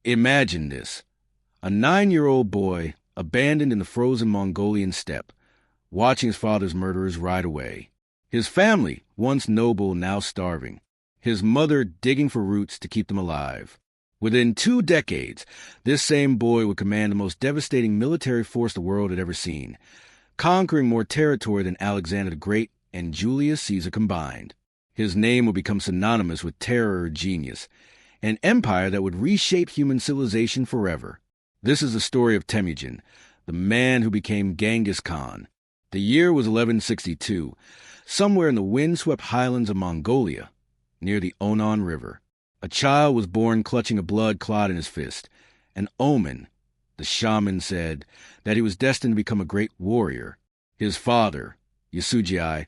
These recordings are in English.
Imagine this. A 9-year-old boy abandoned in the frozen Mongolian steppe, watching his father's murderers ride away. His family, once noble, now starving. His mother digging for roots to keep them alive. Within 2 decades, this same boy would command the most devastating military force the world had ever seen, conquering more territory than Alexander the Great and Julius Caesar combined. His name would become synonymous with terror or genius, an empire that would reshape human civilization forever. This is the story of Temüjin, the man who became Genghis Khan. The year was 1162, somewhere in the wind-swept highlands of Mongolia, near the Onon River. A child was born clutching a blood clot in his fist. An omen, the shaman said, that he was destined to become a great warrior. His father, Yasujii,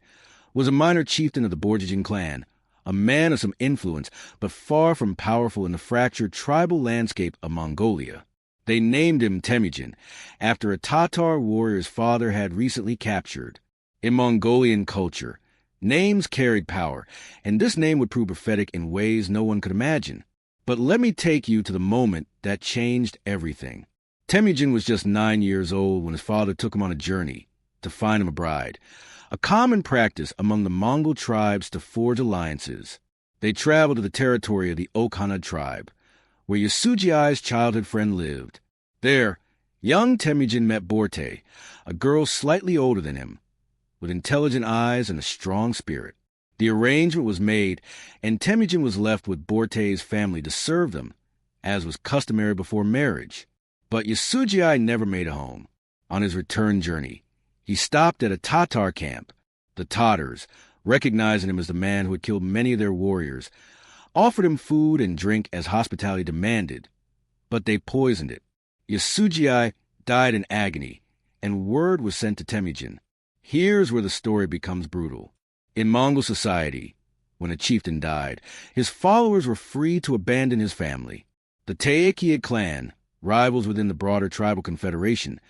was a minor chieftain of the Borjigin clan, a man of some influence, but far from powerful in the fractured tribal landscape of Mongolia. They named him Temüjin, after a Tatar warrior his father had recently captured. In Mongolian culture, names carried power, and this name would prove prophetic in ways no one could imagine. But let me take you to the moment that changed everything. Temüjin was just 9 years old when his father took him on a journey to find him a bride, a common practice among the Mongol tribes to forge alliances. They traveled to the territory of the Okhana tribe, where Yasujii's childhood friend lived. There, young Temüjin met Borte, a girl slightly older than him, with intelligent eyes and a strong spirit. The arrangement was made, and Temüjin was left with Borte's family to serve them, as was customary before marriage. But Yasujii never made a home. On his return journey, he stopped at a Tatar camp. The Tatars, recognizing him as the man who had killed many of their warriors, offered him food and drink as hospitality demanded, but they poisoned it. Yasujii died in agony, and word was sent to Temüjin. Here's where the story becomes brutal. In Mongol society, when a chieftain died, his followers were free to abandon his family. The Temüjin clan, rivals within the broader tribal confederation,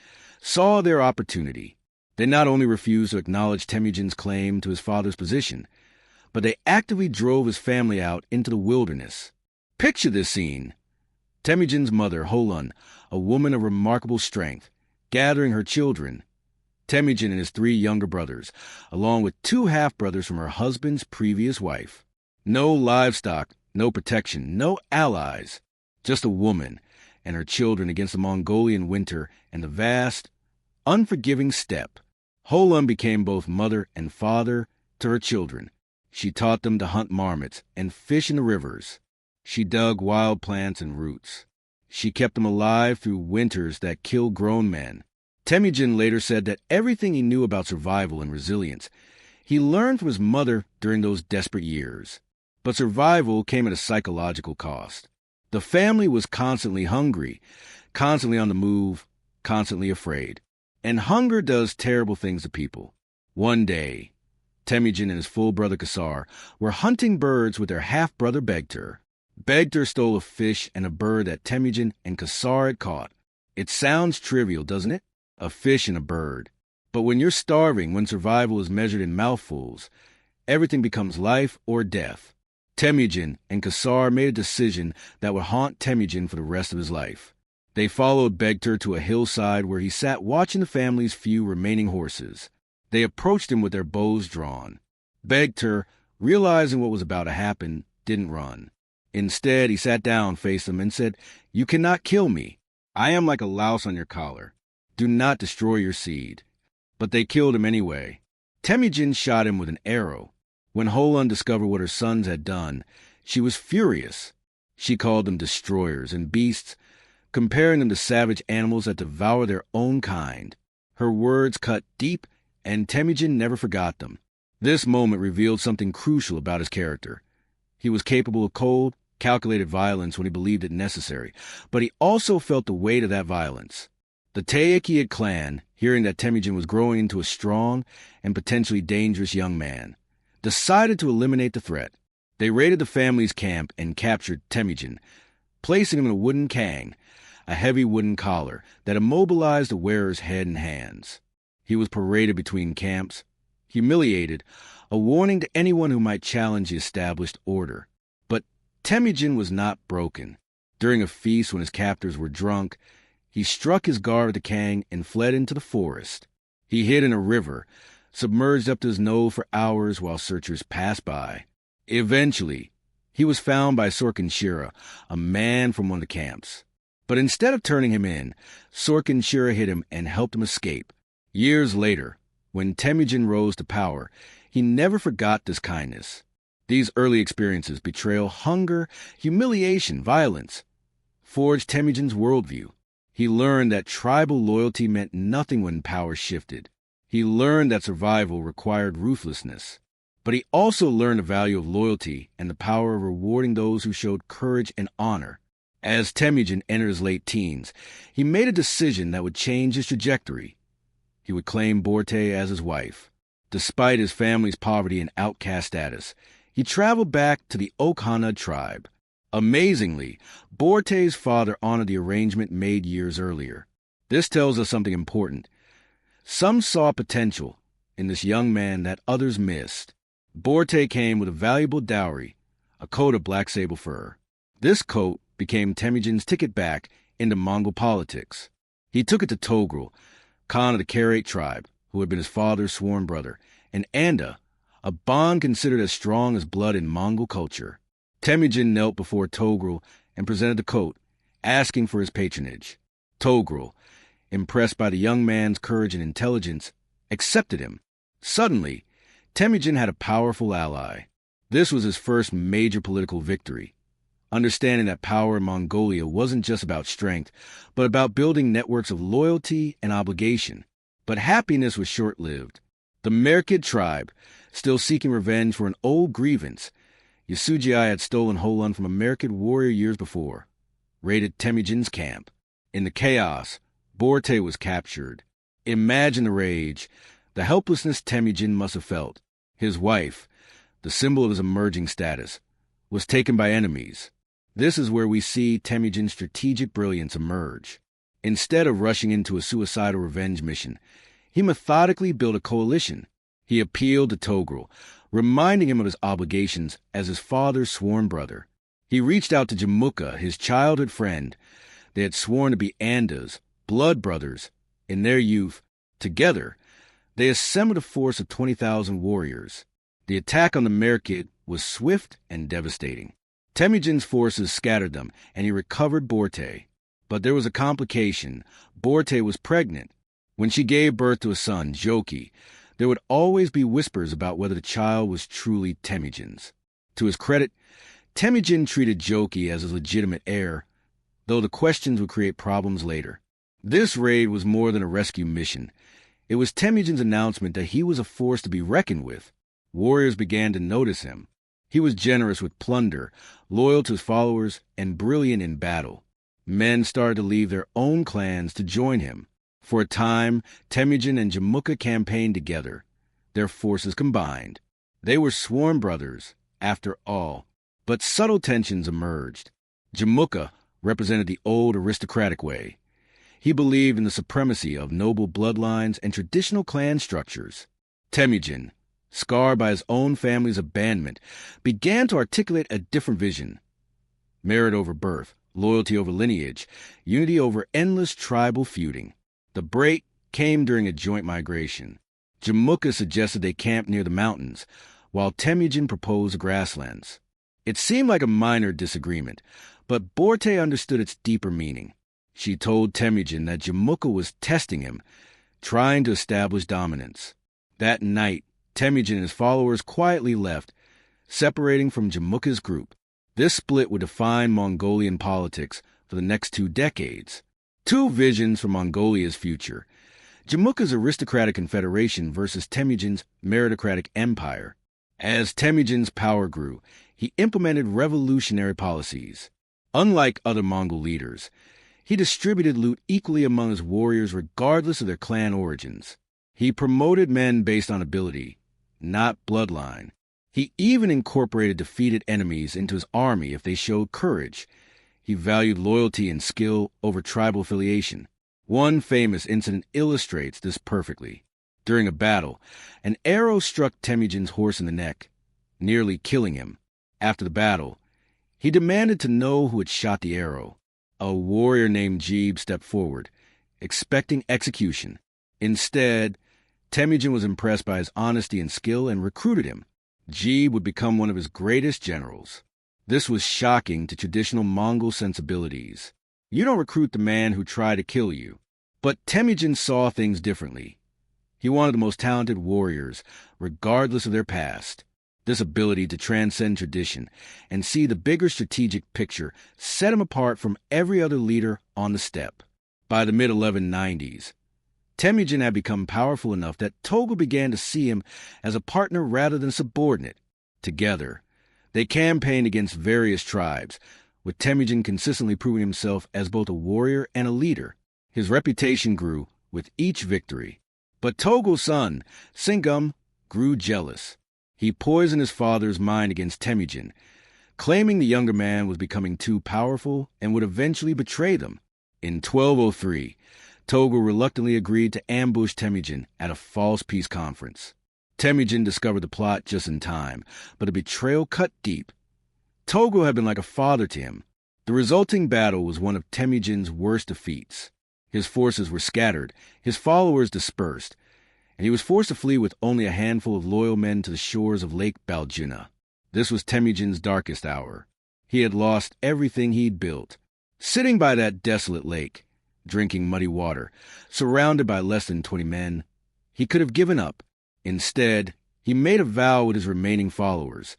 saw their opportunity. They not only refused to acknowledge Temüjin's claim to his father's position, but they actively drove his family out into the wilderness. Picture this scene. Temüjin's mother, Holun, a woman of remarkable strength, gathering her children, Temüjin and his 3 younger brothers, along with 2 half-brothers from her husband's previous wife. No livestock, no protection, no allies, just a woman and her children against the Mongolian winter and the vast, unforgiving steppe. Holun became both mother and father to her children. She taught them to hunt marmots and fish in the rivers. She dug wild plants and roots. She kept them alive through winters that killed grown men. Temüjin later said that everything he knew about survival and resilience, he learned from his mother during those desperate years. But survival came at a psychological cost. The family was constantly hungry, constantly on the move, constantly afraid. And hunger does terrible things to people. One day, Temüjin and his full brother Kassar were hunting birds with their half-brother Begtur. Begtur stole a fish and a bird that Temüjin and Kassar had caught. It sounds trivial, doesn't it? A fish and a bird. But when you're starving, when survival is measured in mouthfuls, everything becomes life or death. Temüjin and Kassar made a decision that would haunt Temüjin for the rest of his life. They followed Begtur to a hillside where he sat watching the family's few remaining horses. They approached him with their bows drawn. Begtur, realizing what was about to happen, didn't run. Instead, he sat down, faced them, and said, "You cannot kill me. I am like a louse on your collar. Do not destroy your seed." But they killed him anyway. Temüjin shot him with an arrow. When Holun discovered what her sons had done, she was furious. She called them destroyers and beasts, comparing them to savage animals that devour their own kind. Her words cut deep, and Temüjin never forgot them. This moment revealed something crucial about his character. He was capable of cold, calculated violence when he believed it necessary, but he also felt the weight of that violence. The Temüjin clan, hearing that Temüjin was growing into a strong and potentially dangerous young man, decided to eliminate the threat. They raided the family's camp and captured Temüjin, placing him in a wooden kang, a heavy wooden collar that immobilized the wearer's head and hands. He was paraded between camps, humiliated, a warning to anyone who might challenge the established order. But Temüjin was not broken. During a feast when his captors were drunk, he struck his guard with the cane and fled into the forest. He hid in a river, submerged up to his nose for hours while searchers passed by. Eventually, he was found by Sorkin-Shira, a man from one of the camps. But instead of turning him in, Sorkin-Shira hid him and helped him escape. Years later, when Temüjin rose to power, he never forgot this kindness. These early experiences, betrayal, hunger, humiliation, violence, forged Temüjin's worldview. He learned that tribal loyalty meant nothing when power shifted. He learned that survival required ruthlessness. But he also learned the value of loyalty and the power of rewarding those who showed courage and honor. As Temüjin entered his late teens, he made a decision that would change his trajectory. He would claim Borte as his wife. Despite his family's poverty and outcast status, he traveled back to the Okhana tribe. Amazingly, Borte's father honored the arrangement made years earlier. This tells us something important. Some saw potential in this young man that others missed. Borte came with a valuable dowry, a coat of black sable fur. This coat became Temüjin's ticket back into Mongol politics. He took it to Togrul, Khan of the Karait tribe, who had been his father's sworn brother, and Anda, a bond considered as strong as blood in Mongol culture. Temüjin knelt before Togrul and presented the coat, asking for his patronage. Togrul, impressed by the young man's courage and intelligence, accepted him. Suddenly, Temüjin had a powerful ally. This was his first major political victory. Understanding that power in Mongolia wasn't just about strength, but about building networks of loyalty and obligation. But happiness was short-lived. The Merkid tribe, still seeking revenge for an old grievance, Yasujiai had stolen Holan from a Merkid warrior years before, raided Temüjin's camp. In the chaos, Borte was captured. Imagine the rage, the helplessness Temüjin must have felt. His wife, the symbol of his emerging status, was taken by enemies. This is where we see Temüjin's strategic brilliance emerge. Instead of rushing into a suicidal revenge mission, he methodically built a coalition. He appealed to Togrul, reminding him of his obligations as his father's sworn brother. He reached out to Jamukha, his childhood friend. They had sworn to be Andas, blood brothers, in their youth. Together, they assembled a force of 20,000 warriors. The attack on the Merkid was swift and devastating. Temüjin's forces scattered them, and he recovered Borte. But there was a complication. Borte was pregnant. When she gave birth to a son, Joki, there would always be whispers about whether the child was truly Temüjin's. To his credit, Temüjin treated Joki as his legitimate heir, though the questions would create problems later. This raid was more than a rescue mission. It was Temüjin's announcement that he was a force to be reckoned with. Warriors began to notice him. He was generous with plunder, loyal to his followers, and brilliant in battle. Men started to leave their own clans to join him. For a time, Temüjin and Jamukha campaigned together. Their forces combined. They were sworn brothers, after all. But subtle tensions emerged. Jamukha represented the old aristocratic way. He believed in the supremacy of noble bloodlines and traditional clan structures. Temüjin, scarred by his own family's abandonment, began to articulate a different vision. Merit over birth, loyalty over lineage, unity over endless tribal feuding. The break came during a joint migration. Jamukha suggested they camp near the mountains, while Temüjin proposed grasslands. It seemed like a minor disagreement, but Borte understood its deeper meaning. She told Temüjin that Jamukha was testing him, trying to establish dominance. That night, Temüjin and his followers quietly left, separating from Jamukha's group. This split would define Mongolian politics for the next 2 decades. 2 visions for Mongolia's future. Jamukha's aristocratic confederation versus Temüjin's meritocratic empire. As Temüjin's power grew, he implemented revolutionary policies. Unlike other Mongol leaders, he distributed loot equally among his warriors regardless of their clan origins. He promoted men based on ability, not bloodline. He even incorporated defeated enemies into his army if they showed courage. He valued loyalty and skill over tribal affiliation. One famous incident illustrates this perfectly. During a battle, an arrow struck Temüjin's horse in the neck, nearly killing him. After the battle, He demanded to know who had shot the arrow. A warrior named Jeeb stepped forward, expecting execution. Instead, Temüjin was impressed by his honesty and skill and recruited him. Jeeb would become one of his greatest generals. This was shocking to traditional Mongol sensibilities. You don't recruit the man who tried to kill you. But Temüjin saw things differently. He wanted the most talented warriors, regardless of their past. This ability to transcend tradition and see the bigger strategic picture set him apart from every other leader on the steppe. By the mid-1190s, Temüjin had become powerful enough that Togul began to see him as a partner rather than a subordinate. Together, they campaigned against various tribes, with Temüjin consistently proving himself as both a warrior and a leader. His reputation grew with each victory. But Togul's son, Singum, grew jealous. He poisoned his father's mind against Temüjin, claiming the younger man was becoming too powerful and would eventually betray them. In 1203, Togul reluctantly agreed to ambush Temüjin at a false peace conference. Temüjin discovered the plot just in time, but the betrayal cut deep. Togul had been like a father to him. The resulting battle was one of Temüjin's worst defeats. His forces were scattered, his followers dispersed, and he was forced to flee with only a handful of loyal men to the shores of Lake Baljuna. This was Temüjin's darkest hour. He had lost everything he'd built. Sitting by that desolate lake, drinking muddy water, surrounded by less than 20 men, he could have given up. Instead, he made a vow with his remaining followers.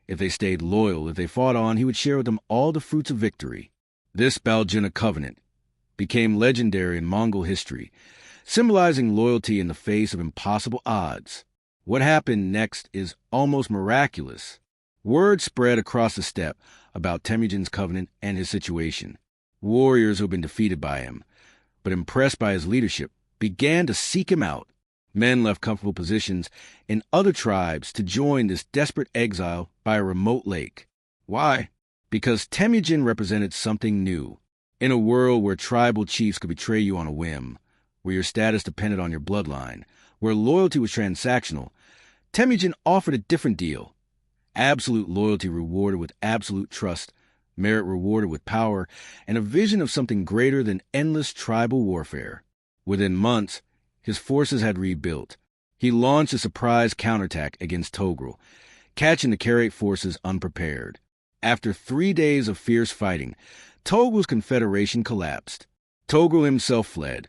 If they stayed loyal, if they fought on, he would share with them all the fruits of victory. This Baljuna covenant became legendary in Mongol history, symbolizing loyalty in the face of impossible odds. What happened next is almost miraculous. Word spread across the steppe about Temüjin's covenant and his situation. Warriors who had been defeated by him, but impressed by his leadership, began to seek him out. Men left comfortable positions in other tribes to join this desperate exile by a remote lake. Why? Because Temüjin represented something new. In a world where tribal chiefs could betray you on a whim, where your status depended on your bloodline, where loyalty was transactional, Temüjin offered a different deal. Absolute loyalty rewarded with absolute trust, merit rewarded with power, and a vision of something greater than endless tribal warfare. Within months, his forces had rebuilt. He launched a surprise counterattack against Togul, catching the Karaite forces unprepared. After 3 days of fierce fighting, Togul's confederation collapsed. Togul himself fled,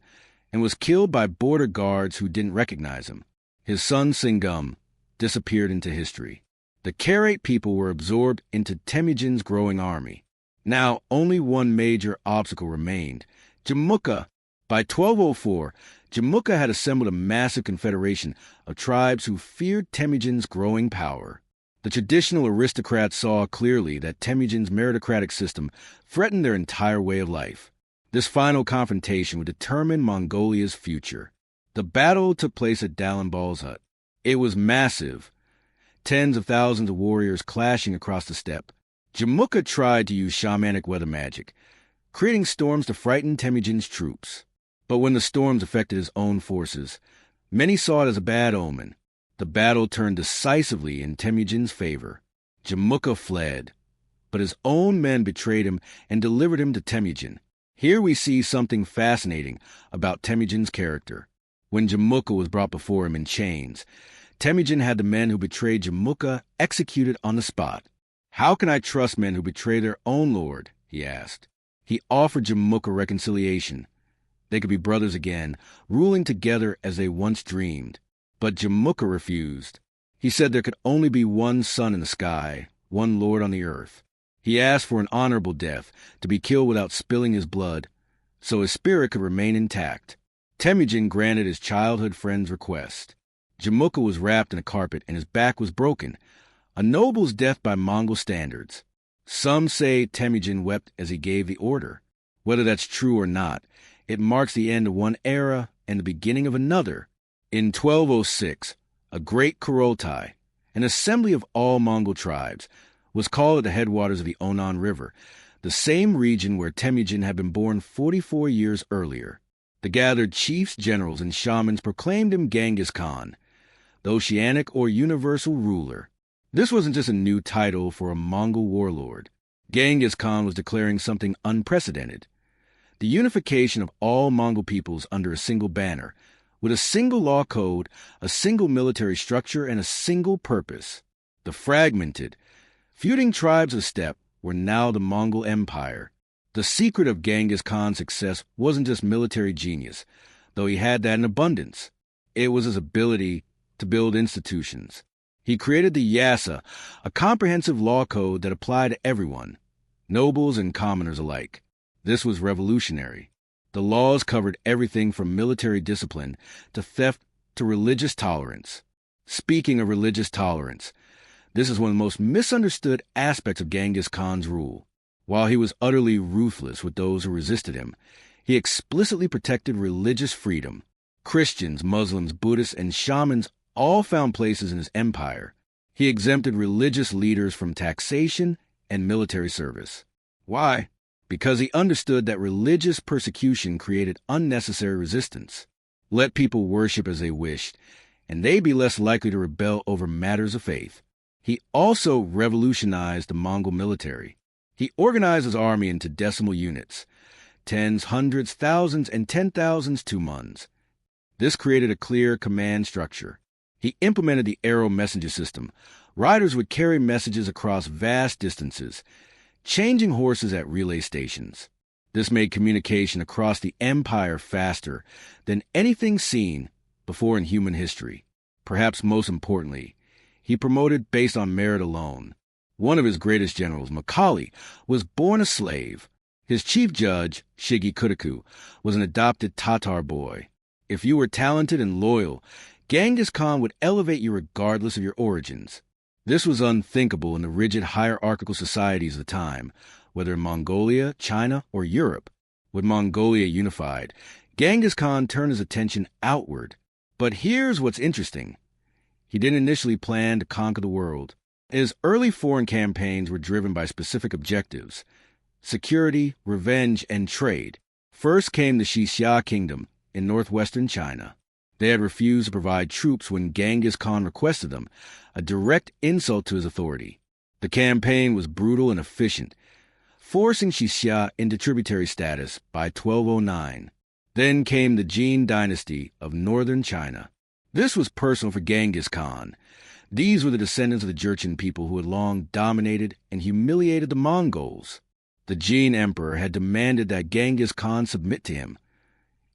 and was killed by border guards who didn't recognize him. His son Singum disappeared into history. The Karaite people were absorbed into Temüjin's growing army. Now, only one major obstacle remained: Jamukha. By 1204, Jamukha had assembled a massive confederation of tribes who feared Temüjin's growing power. The traditional aristocrats saw clearly that Temüjin's meritocratic system threatened their entire way of life. This final confrontation would determine Mongolia's future. The battle took place at Dalenbal's hut. It was massive. Tens of thousands of warriors clashing across the steppe. Jamukha tried to use shamanic weather magic, creating storms to frighten Temüjin's troops. But when the storms affected his own forces, many saw it as a bad omen. The battle turned decisively in Temüjin's favor. Jamukha fled, but his own men betrayed him and delivered him to Temüjin. Here we see something fascinating about Temüjin's character. When Jamukha was brought before him in chains, Temüjin had the men who betrayed Jamukha executed on the spot. "How can I trust men who betray their own lord?" he asked. He offered Jamukha reconciliation. They could be brothers again, ruling together as they once dreamed. But Jamukha refused. He said there could only be one sun in the sky, one lord on the earth. He asked for an honorable death, to be killed without spilling his blood, so his spirit could remain intact. Temüjin granted his childhood friend's request. Jamukha was wrapped in a carpet and his back was broken, a noble's death by Mongol standards. Some say Temüjin wept as he gave the order. Whether that's true or not, it marks the end of one era and the beginning of another. In 1206, a great Kurultai, an assembly of all Mongol tribes, was called at the headwaters of the Onan River, the same region where Temüjin had been born 44 years earlier. The gathered chiefs, generals, and shamans proclaimed him Genghis Khan, the oceanic or universal ruler. This wasn't just a new title for a Mongol warlord. Genghis Khan was declaring something unprecedented: the unification of all Mongol peoples under a single banner, with a single law code, a single military structure, and a single purpose. The fragmented, feuding tribes of steppe were now the Mongol Empire. The secret of Genghis Khan's success wasn't just military genius, though he had that in abundance. It was his ability to build institutions. He created the Yasa, a comprehensive law code that applied to everyone, nobles and commoners alike. This was revolutionary. The laws covered everything from military discipline to theft to religious tolerance. Speaking of religious tolerance, this is one of the most misunderstood aspects of Genghis Khan's rule. While he was utterly ruthless with those who resisted him, he explicitly protected religious freedom. Christians, Muslims, Buddhists, and Shamans all found places in his empire. He exempted religious leaders from taxation and military service. Why? Because he understood that religious persecution created unnecessary resistance. Let people worship as they wished, and they'd be less likely to rebel over matters of faith. He also revolutionized the Mongol military. He organized his army into decimal units, tens, hundreds, thousands, and 10,000s to muns. This created a clear command structure. He implemented the arrow messenger system. Riders would carry messages across vast distances, changing horses at relay stations. This made communication across the empire faster than anything seen before in human history. Perhaps most importantly, he promoted based on merit alone. One of his greatest generals, Macaulay, was born a slave. His chief judge, Shigi Kudaku, was an adopted Tatar boy. If you were talented and loyal, Genghis Khan would elevate you regardless of your origins. This was unthinkable in the rigid hierarchical societies of the time, whether in Mongolia, China, or Europe. With Mongolia unified, Genghis Khan turned his attention outward. But here's what's interesting. He didn't initially plan to conquer the world. His early foreign campaigns were driven by specific objectives: security, revenge, and trade. First came the Xia Kingdom in northwestern China. They had refused to provide troops when Genghis Khan requested them, a direct insult to his authority. The campaign was brutal and efficient, forcing Xia into tributary status by 1209. Then came the Jin dynasty of northern China. This was personal for Genghis Khan. These were the descendants of the Jurchen people who had long dominated and humiliated the Mongols. The Jin emperor had demanded that Genghis Khan submit to him.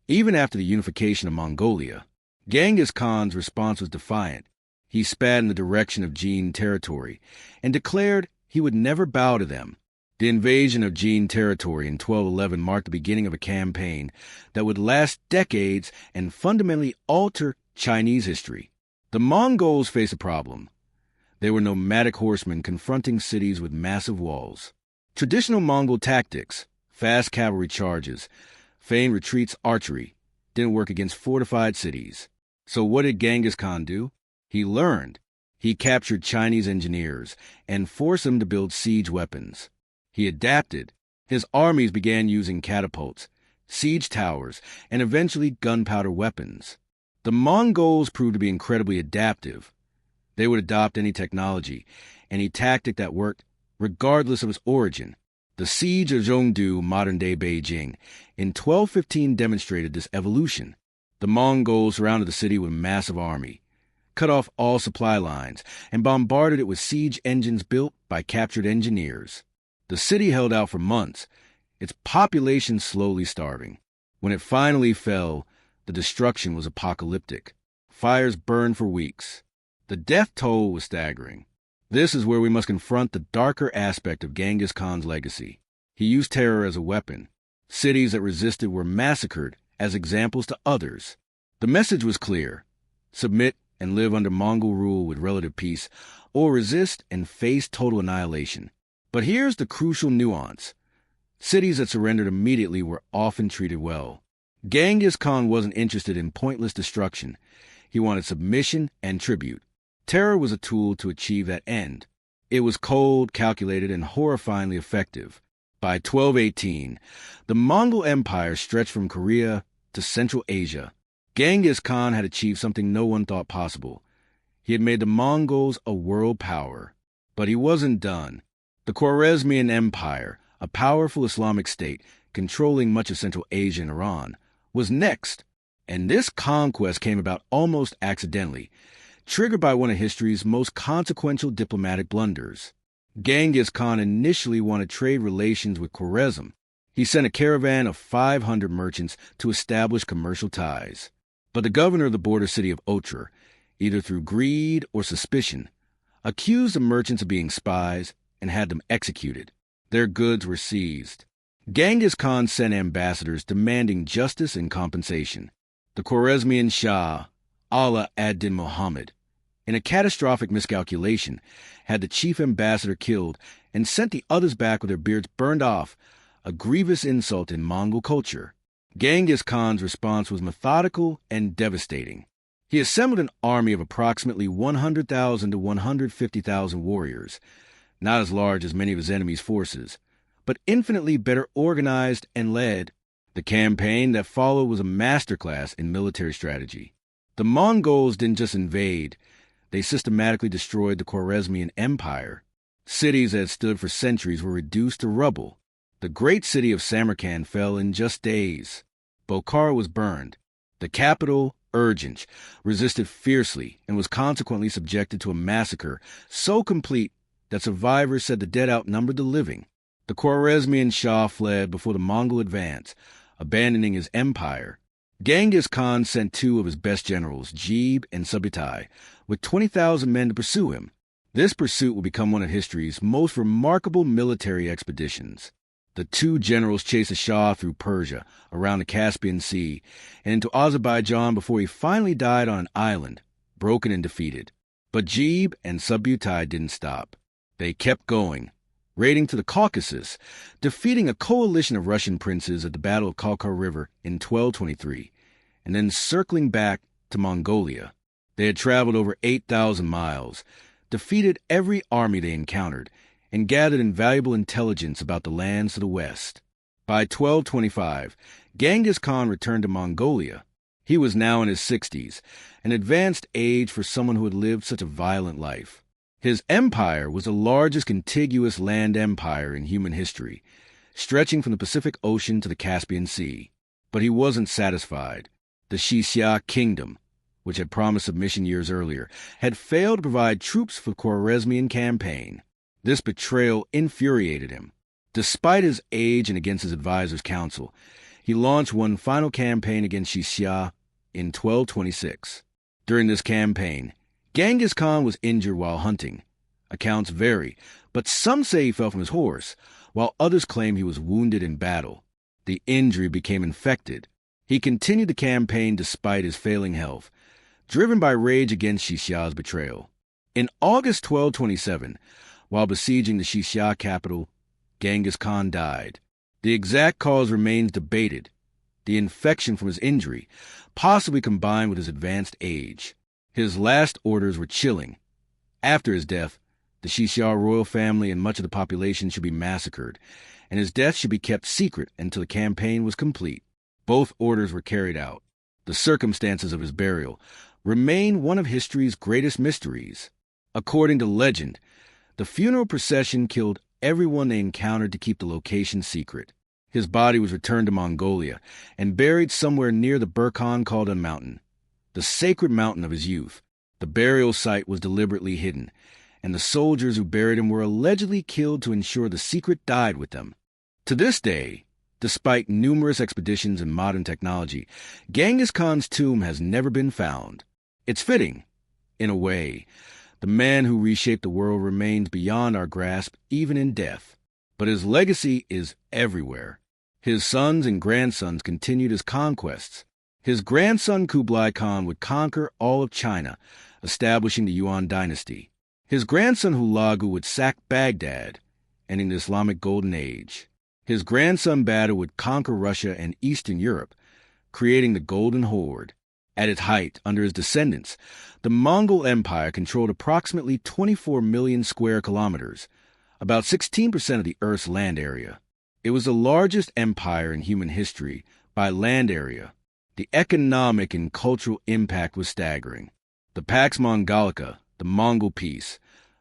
Even after the unification of Mongolia, Genghis Khan's response was defiant. He spat in the direction of Jin territory and declared he would never bow to them. The invasion of Jin territory in 1211 marked the beginning of a campaign that would last decades and fundamentally alter Chinese history. The Mongols faced a problem. They were nomadic horsemen confronting cities with massive walls. Traditional Mongol tactics, fast cavalry charges, feigned retreats, archery, didn't work against fortified cities. So what did Genghis Khan do? He learned. He captured Chinese engineers and forced them to build siege weapons. He adapted. His armies began using catapults, siege towers, and eventually gunpowder weapons. The Mongols proved to be incredibly adaptive. They would adopt any technology, any tactic that worked, regardless of its origin. The siege of Zhongdu, modern-day Beijing, in 1215 demonstrated this evolution. The Mongols surrounded the city with a massive army, cut off all supply lines, and bombarded it with siege engines built by captured engineers. The city held out for months, its population slowly starving. When it finally fell, the destruction was apocalyptic. Fires burned for weeks. The death toll was staggering. This is where we must confront the darker aspect of Genghis Khan's legacy. He used terror as a weapon. Cities that resisted were massacred as examples to others. The message was clear: submit and live under Mongol rule with relative peace, or resist and face total annihilation. But here's the crucial nuance. Cities that surrendered immediately were often treated well. Genghis Khan wasn't interested in pointless destruction. He wanted submission and tribute. Terror was a tool to achieve that end. It was cold, calculated, and horrifyingly effective. By 1218, the Mongol Empire stretched from Korea to Central Asia. Genghis Khan had achieved something no one thought possible. He had made the Mongols a world power. But he wasn't done. The Khwarezmian Empire, a powerful Islamic state controlling much of Central Asia and Iran, was next, and this conquest came about almost accidentally, triggered by one of history's most consequential diplomatic blunders. Genghis Khan initially wanted trade relations with Khwarezm. He sent a caravan of 500 merchants to establish commercial ties. But the governor of the border city of Otrar, either through greed or suspicion, accused the merchants of being spies and had them executed. Their goods were seized. Genghis Khan sent ambassadors demanding justice and compensation. The Khwarezmian Shah, Ala ad-Din Muhammad, in a catastrophic miscalculation, had the chief ambassador killed and sent the others back with their beards burned off, a grievous insult in Mongol culture. Genghis Khan's response was methodical and devastating. He assembled an army of approximately 100,000 to 150,000 warriors, not as large as many of his enemy's forces, but infinitely better organized and led. The campaign that followed was a masterclass in military strategy. The Mongols didn't just invade, they systematically destroyed the Khwarezmian Empire. Cities that had stood for centuries were reduced to rubble. The great city of Samarkand fell in just days. Bokhara was burned. The capital, Urgench, resisted fiercely and was consequently subjected to a massacre so complete that survivors said the dead outnumbered the living. The Khwarezmian Shah fled before the Mongol advance, abandoning his empire. Genghis Khan sent two of his best generals, Jib and Subutai, with 20,000 men to pursue him. This pursuit will become one of history's most remarkable military expeditions. The two generals chased the Shah through Persia, around the Caspian Sea, and into Azerbaijan before he finally died on an island, broken and defeated. But Jib and Subutai didn't stop. They kept going, raiding to the Caucasus, defeating a coalition of Russian princes at the Battle of Conqueror River in 1223, and then circling back to Mongolia. They had traveled over 8,000 miles, defeated every army they encountered, and gathered invaluable intelligence about the lands to the west. By 1225, Genghis Khan returned to Mongolia. He was now in his 60s, an advanced age for someone who had lived such a violent life. His empire was the largest contiguous land empire in human history, stretching from the Pacific Ocean to the Caspian Sea. But he wasn't satisfied. The Xia kingdom, which had promised submission years earlier, had failed to provide troops for the Khwarezmian campaign. This betrayal infuriated him. Despite his age and against his advisors' counsel, he launched one final campaign against Xia in 1226. During this campaign, Genghis Khan was injured while hunting. Accounts vary, but some say he fell from his horse, while others claim he was wounded in battle. The injury became infected. He continued the campaign despite his failing health, driven by rage against Xia's betrayal. In August 1227, while besieging the Xia capital, Genghis Khan died. The exact cause remains debated. The infection from his injury, possibly combined with his advanced age. His last orders were chilling. After his death, the Xia royal family and much of the population should be massacred, and his death should be kept secret until the campaign was complete. Both orders were carried out. The circumstances of his burial remain one of history's greatest mysteries. According to legend, the funeral procession killed everyone they encountered to keep the location secret. His body was returned to Mongolia and buried somewhere near the Burkhan Khaldun mountain, the sacred mountain of his youth. The burial site was deliberately hidden, and the soldiers who buried him were allegedly killed to ensure the secret died with them. To this day, despite numerous expeditions and modern technology, Genghis Khan's tomb has never been found. It's fitting, in a way. The man who reshaped the world remains beyond our grasp, even in death. But his legacy is everywhere. His sons and grandsons continued his conquests. His grandson Kublai Khan would conquer all of China, establishing the Yuan dynasty. His grandson Hulagu would sack Baghdad, ending the Islamic Golden Age. His grandson Badr would conquer Russia and Eastern Europe, creating the Golden Horde. At its height, under his descendants, the Mongol Empire controlled approximately 24 million square kilometers, about 16% of the Earth's land area. It was the largest empire in human history by land area. The economic and cultural impact was staggering. The Pax Mongolica, the Mongol Peace,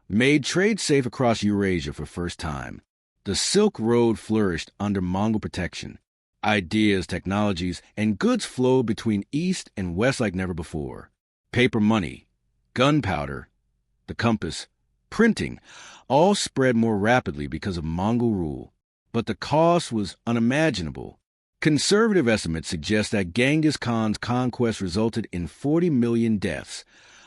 made trade safe across Eurasia for the first time. The Silk Road flourished under Mongol protection. Ideas, technologies, and goods flowed between East and West like never before. Paper money, gunpowder, the compass, printing, all spread more rapidly because of Mongol rule. But the cost was unimaginable. Conservative estimates suggest that Genghis Khan's conquest resulted in 40 million deaths,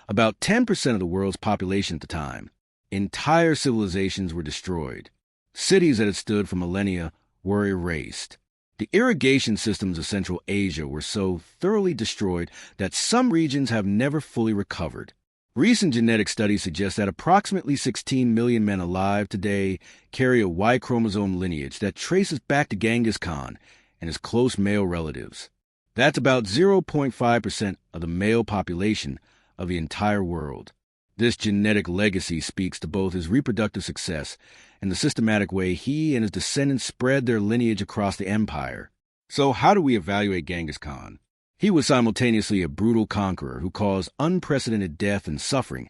about 10% of the world's population at the time. Entire civilizations were destroyed. Cities that had stood for millennia were erased. The irrigation systems of Central Asia were so thoroughly destroyed that some regions have never fully recovered. Recent genetic studies suggest that approximately 16 million men alive today carry a Y chromosome lineage that traces back to Genghis Khan and his close male relatives. That's about 0.5% of the male population of the entire world. This genetic legacy speaks to both his reproductive success and the systematic way he and his descendants spread their lineage across the empire. So how do we evaluate Genghis Khan? He was simultaneously a brutal conqueror who caused unprecedented death and suffering,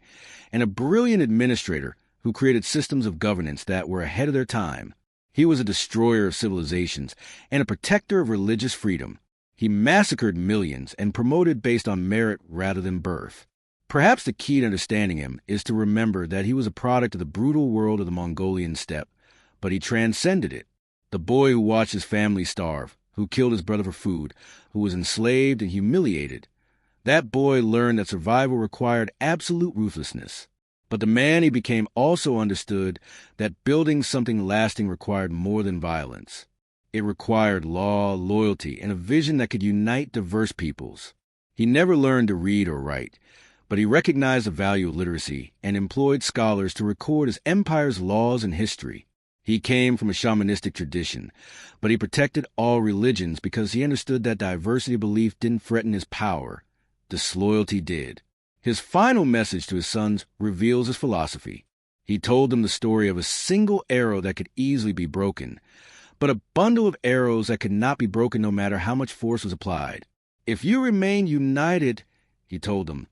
and a brilliant administrator who created systems of governance that were ahead of their time. He was a destroyer of civilizations and a protector of religious freedom. He massacred millions and promoted based on merit rather than birth. Perhaps the key to understanding him is to remember that he was a product of the brutal world of the Mongolian steppe, but he transcended it. The boy who watched his family starve, who killed his brother for food, who was enslaved and humiliated. That boy learned that survival required absolute ruthlessness. But the man he became also understood that building something lasting required more than violence. It required law, loyalty, and a vision that could unite diverse peoples. He never learned to read or write, but he recognized the value of literacy and employed scholars to record his empire's laws and history. He came from a shamanistic tradition, but he protected all religions because he understood that diversity of belief didn't threaten his power. Disloyalty did. His final message to his sons reveals his philosophy. He told them the story of a single arrow that could easily be broken, but a bundle of arrows that could not be broken no matter how much force was applied. If you remain united, he told them,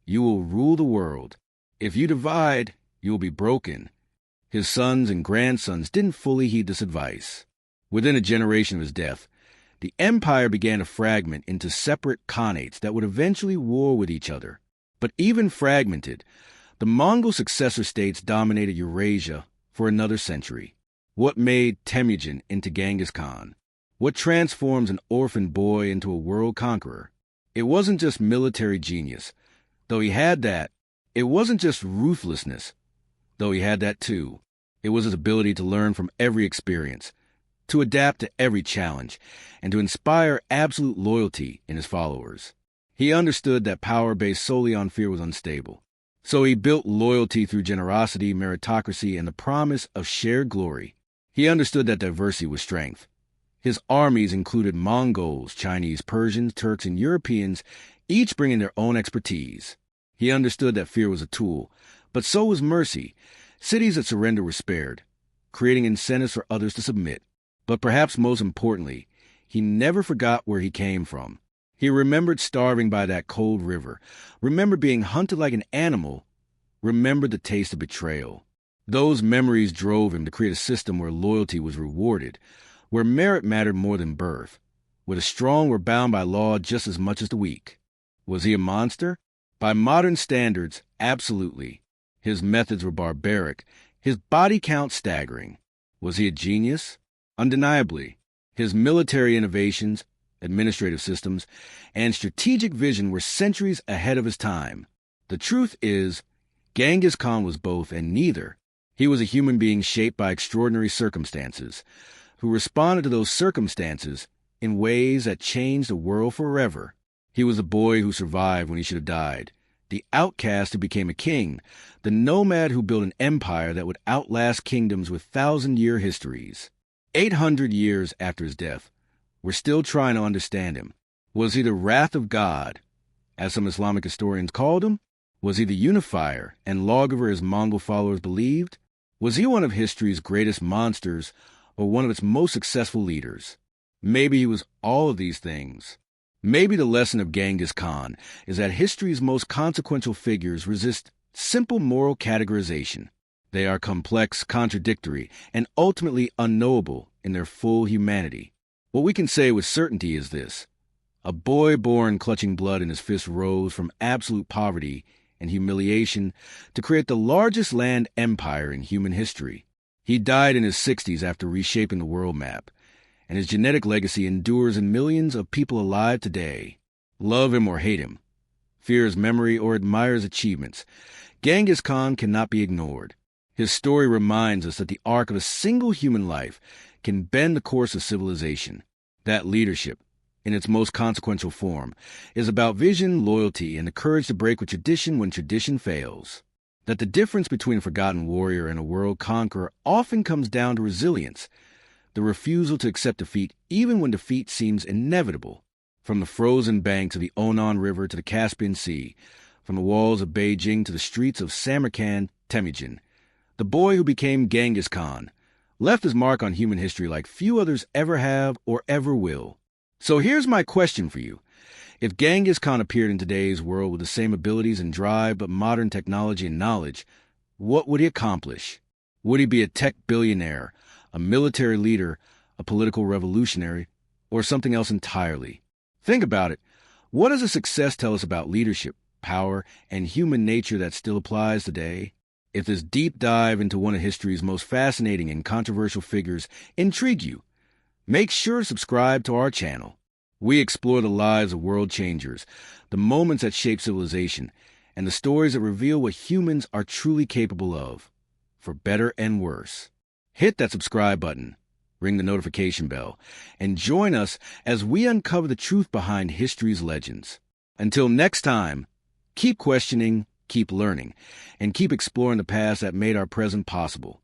you will rule the world. If you divide, you will be broken. His sons and grandsons didn't fully heed this advice. Within a generation of his death, the empire began to fragment into separate khanates that would eventually war with each other. But even fragmented, the Mongol successor states dominated Eurasia for another century. What made Temüjin into Genghis Khan? What transforms an orphan boy into a world conqueror? It wasn't just military genius, though he had that. It wasn't just ruthlessness, though he had that too. It was his ability to learn from every experience, to adapt to every challenge, and to inspire absolute loyalty in his followers. He understood that power based solely on fear was unstable. So he built loyalty through generosity, meritocracy, and the promise of shared glory. He understood that diversity was strength. His armies included Mongols, Chinese, Persians, Turks, and Europeans, each bringing their own expertise. He understood that fear was a tool, but so was mercy. Cities that surrender were spared, creating incentives for others to submit. But perhaps most importantly, he never forgot where he came from. He remembered starving by that cold river, remembered being hunted like an animal, remembered the taste of betrayal. Those memories drove him to create a system where loyalty was rewarded, where merit mattered more than birth, where the strong were bound by law just as much as the weak. Was he a monster? By modern standards, absolutely. His methods were barbaric, his body count staggering. Was he a genius? Undeniably. His military innovations, administrative systems, and strategic vision were centuries ahead of his time. The truth is, Genghis Khan was both and neither. He was a human being shaped by extraordinary circumstances, who responded to those circumstances in ways that changed the world forever. He was a boy who survived when he should have died, the outcast who became a king, the nomad who built an empire that would outlast kingdoms with thousand-year histories. 800 years after his death, we're still trying to understand him. Was he the wrath of God, as some Islamic historians called him? Was he the unifier and lawgiver as Mongol followers believed? Was he one of history's greatest monsters or one of its most successful leaders? Maybe he was all of these things. Maybe the lesson of Genghis Khan is that history's most consequential figures resist simple moral categorization. They are complex, contradictory, and ultimately unknowable in their full humanity. What we can say with certainty is this: a boy born clutching blood in his fist rose from absolute poverty and humiliation to create the largest land empire in human history. He died in his 60s after reshaping the world map, and his genetic legacy endures in millions of people alive today. Love him or hate him, fear his memory or admire his achievements, Genghis Khan cannot be ignored. His story reminds us that the arc of a single human life can bend the course of civilization. That leadership, in its most consequential form, is about vision, loyalty, and the courage to break with tradition when tradition fails. That the difference between a forgotten warrior and a world conqueror often comes down to resilience, the refusal to accept defeat even when defeat seems inevitable. From the frozen banks of the Onan River to the Caspian Sea, from the walls of Beijing to the streets of Samarkand, Temüjin, the boy who became Genghis Khan left his mark on human history like few others ever have or ever will. So here's my question for you. If Genghis Khan appeared in today's world with the same abilities and drive but modern technology and knowledge, what would he accomplish? Would he be a tech billionaire, a military leader, a political revolutionary, or something else entirely? Think about it. What does a success tell us about leadership, power, and human nature that still applies today? If this deep dive into one of history's most fascinating and controversial figures intrigued you, make sure to subscribe to our channel. We explore the lives of world changers, the moments that shape civilization, and the stories that reveal what humans are truly capable of, for better and worse. Hit that subscribe button, ring the notification bell, and join us as we uncover the truth behind history's legends. Until next time, keep questioning, keep learning, and keep exploring the past that made our present possible.